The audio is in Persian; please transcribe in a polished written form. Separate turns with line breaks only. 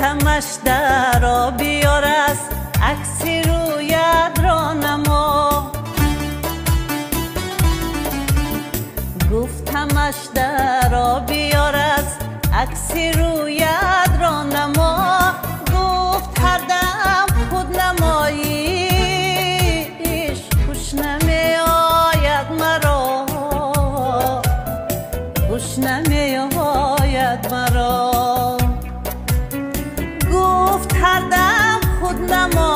گفتمش درا بیار از عکسی رویت را نما، گفتمش درا بیار از عکسی رویت را نما. گفت هر دم خود نماییش خوش نمی آید مرا، خوش نمی آید مرا. گفت هر دم خود نماییش